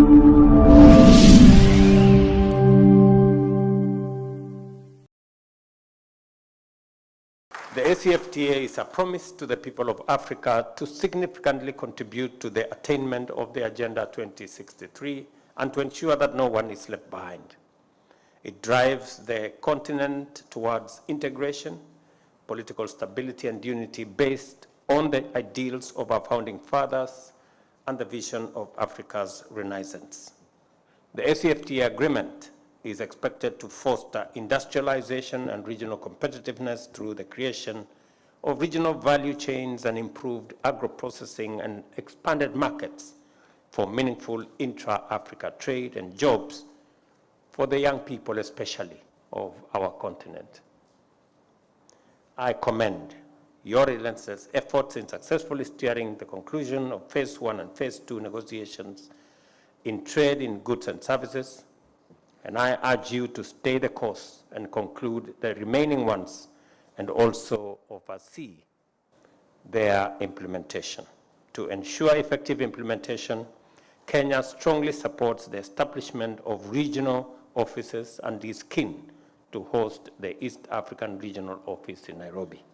The ACFTA is a promise to the people of Africa to significantly contribute to the attainment of the Agenda 2063 and to ensure that no one is left behind. It drives the continent towards integration, political stability and unity based on the ideals of our founding fathers and the vision of Africa's renaissance. The ACFTA agreement is expected to foster industrialization and regional competitiveness through the creation of regional value chains and improved agro-processing and expanded markets for meaningful intra-Africa trade and jobs for the young people especially of our continent. I commend your relentless efforts in successfully steering the conclusion of Phase 1 and Phase 2 negotiations in trade in goods and services, and I urge you to stay the course and conclude the remaining ones and also oversee their implementation. To ensure effective implementation, Kenya strongly supports the establishment of regional offices and is keen to host the East African Regional Office in Nairobi.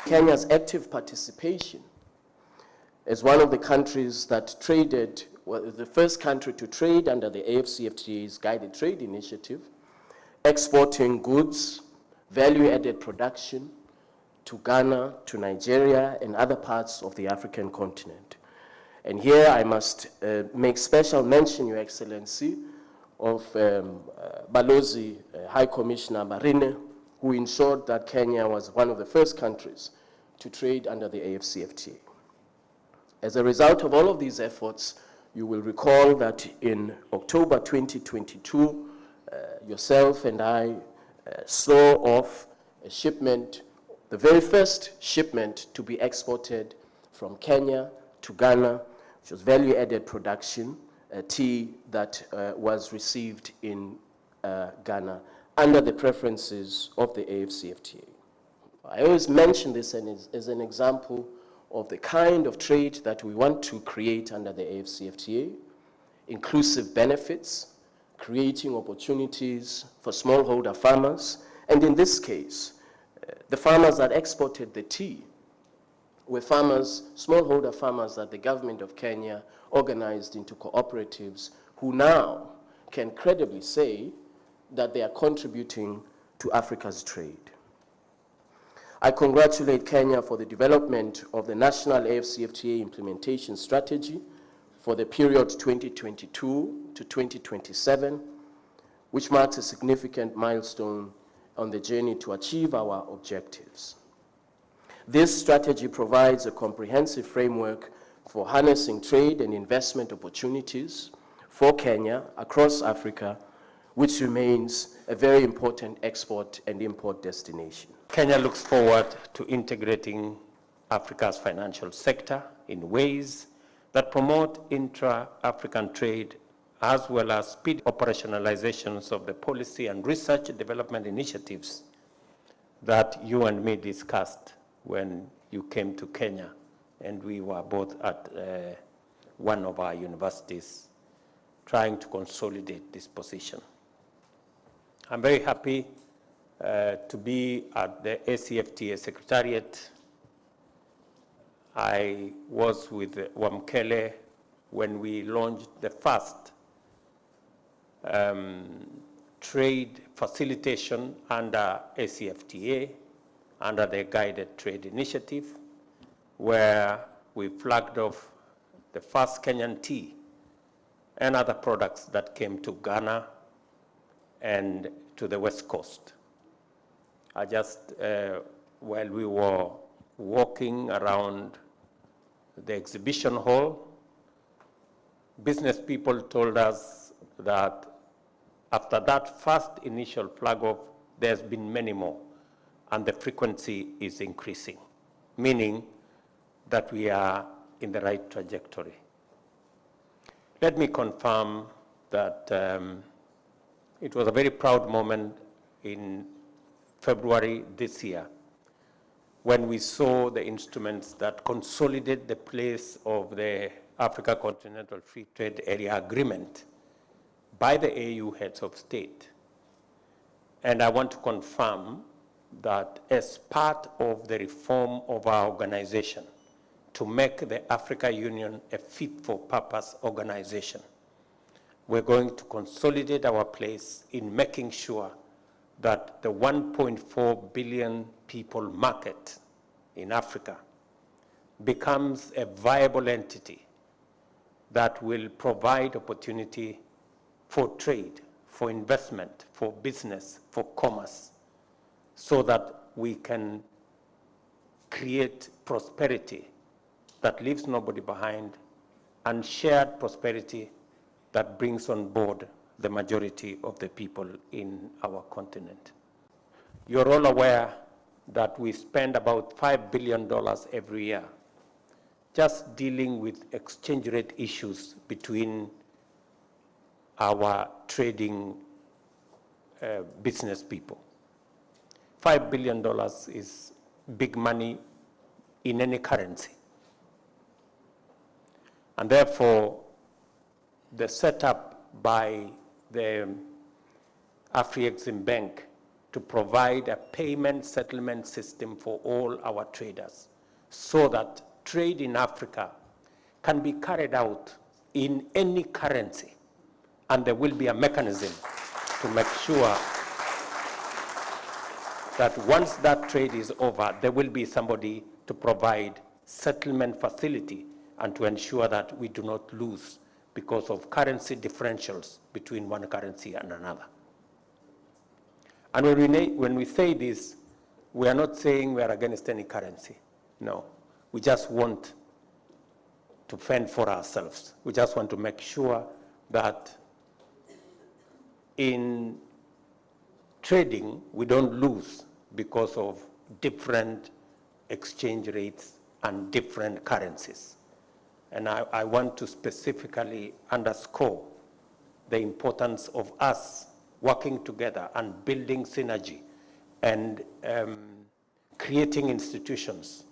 Kenya's active participation as one of the countries that traded, the first country to trade under the AfCFTA's Guided Trade Initiative, exporting goods, value-added production to Ghana, to Nigeria, and other parts of the African continent. And here I must make special mention, Your Excellency, of Balozi High Commissioner Marine, who ensured that Kenya was one of the first countries to trade under the AfCFTA. As a result of all of these efforts, you will recall that in October 2022, yourself and I saw off a shipment, the very first shipment to be exported from Kenya to Ghana, which was value-added production, tea that was received in Ghana under the preferences of the AfCFTA. I always mention this as an example of the kind of trade that we want to create under the AfCFTA, inclusive benefits, creating opportunities for smallholder farmers, and in this case, the farmers that exported the tea were farmers, smallholder farmers that the government of Kenya organized into cooperatives who now can credibly say that they are contributing to Africa's trade. I congratulate Kenya for the development of the National AfCFTA Implementation Strategy for the period 2022 to 2027, which marks a significant milestone on the journey to achieve our objectives. This strategy provides a comprehensive framework for harnessing trade and investment opportunities for Kenya across Africa, which remains a very important export and import destination. Kenya looks forward to integrating Africa's financial sector in ways that promote intra-African trade, as well as speed operationalizations of the policy and research and development initiatives that you and me discussed when you came to Kenya, and we were both at one of our universities trying to consolidate this position. I'm very happy to be at the ACFTA Secretariat. I was with Wamkele when we launched the first trade facilitation under ACFTA, under the Guided Trade Initiative, where we flagged off the first Kenyan tea and other products that came to Ghana and to the West Coast. I just, while we were walking around the exhibition hall, business people told us that after that first initial flag off, there's been many more, and the frequency is increasing, meaning that we are in the right trajectory. Let me confirm that it was a very proud moment in February this year when we saw the instruments that consolidate the place of the Africa Continental Free Trade Area Agreement by the AU heads of state. And I want to confirm that as part of the reform of our organization to make the Africa Union a fit-for-purpose organization, we're going to consolidate our place in making sure that the 1.4 billion people market in Africa becomes a viable entity that will provide opportunity for trade, for investment, for business, for commerce, so that we can create prosperity that leaves nobody behind and shared prosperity that brings on board the majority of the people in our continent. You're all aware that we spend about $5 billion every year just dealing with exchange rate issues between our trading business people. $5 billion is big money in any currency. And therefore, the setup by the Afrexim Bank to provide a payment settlement system for all our traders so that trade in Africa can be carried out in any currency, and there will be a mechanism to make sure that once that trade is over, there will be somebody to provide settlement facility and to ensure that we do not lose because of currency differentials between one currency and another. And when we say this, we are not saying we are against any currency. No, we just want to fend for ourselves. We just want to make sure that in trading, we don't lose because of different exchange rates and different currencies. And I want to specifically underscore the importance of us working together and building synergy and creating institutions.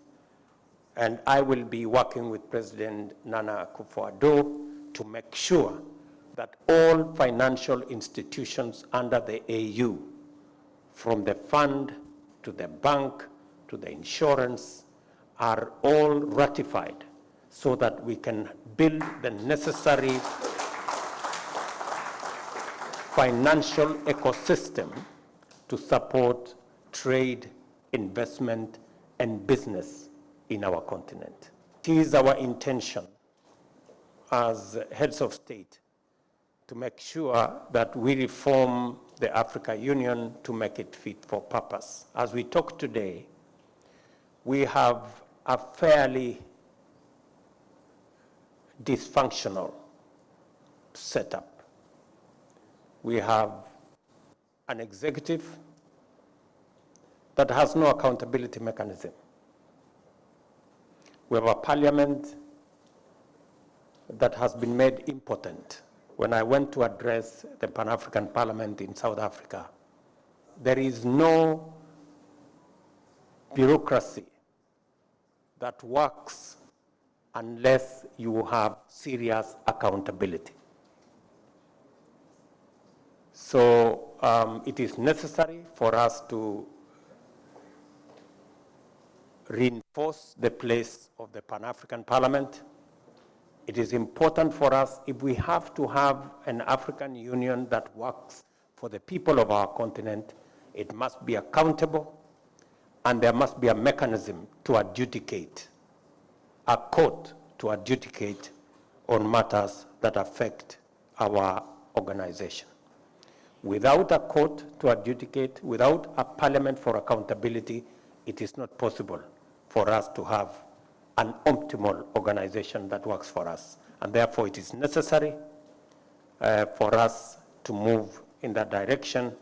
And I will be working with President Nana Akufo-Addo to make sure that all financial institutions under the AU, from the fund to the bank to the insurance, are all ratified so that we can build the necessary financial ecosystem to support trade, investment, and business in our continent. It is our intention as heads of state to make sure that we reform the Africa Union to make it fit for purpose. As we talk today, we have a fairly dysfunctional setup. We have an executive that has no accountability mechanism. We have a parliament that has been made impotent. When I went to address the Pan-African Parliament in South Africa, there is no bureaucracy that works unless you have serious accountability. So it is necessary for us to reinforce the place of the Pan-African Parliament. It is important for us, if we have to have an African Union that works for the people of our continent, it must be accountable, and there must be a mechanism to adjudicate, a court to adjudicate on matters that affect our organization. Without a court to adjudicate, without a parliament for accountability, it is not possible for us to have an optimal organization that works for us. And therefore, it is necessary for us to move in that direction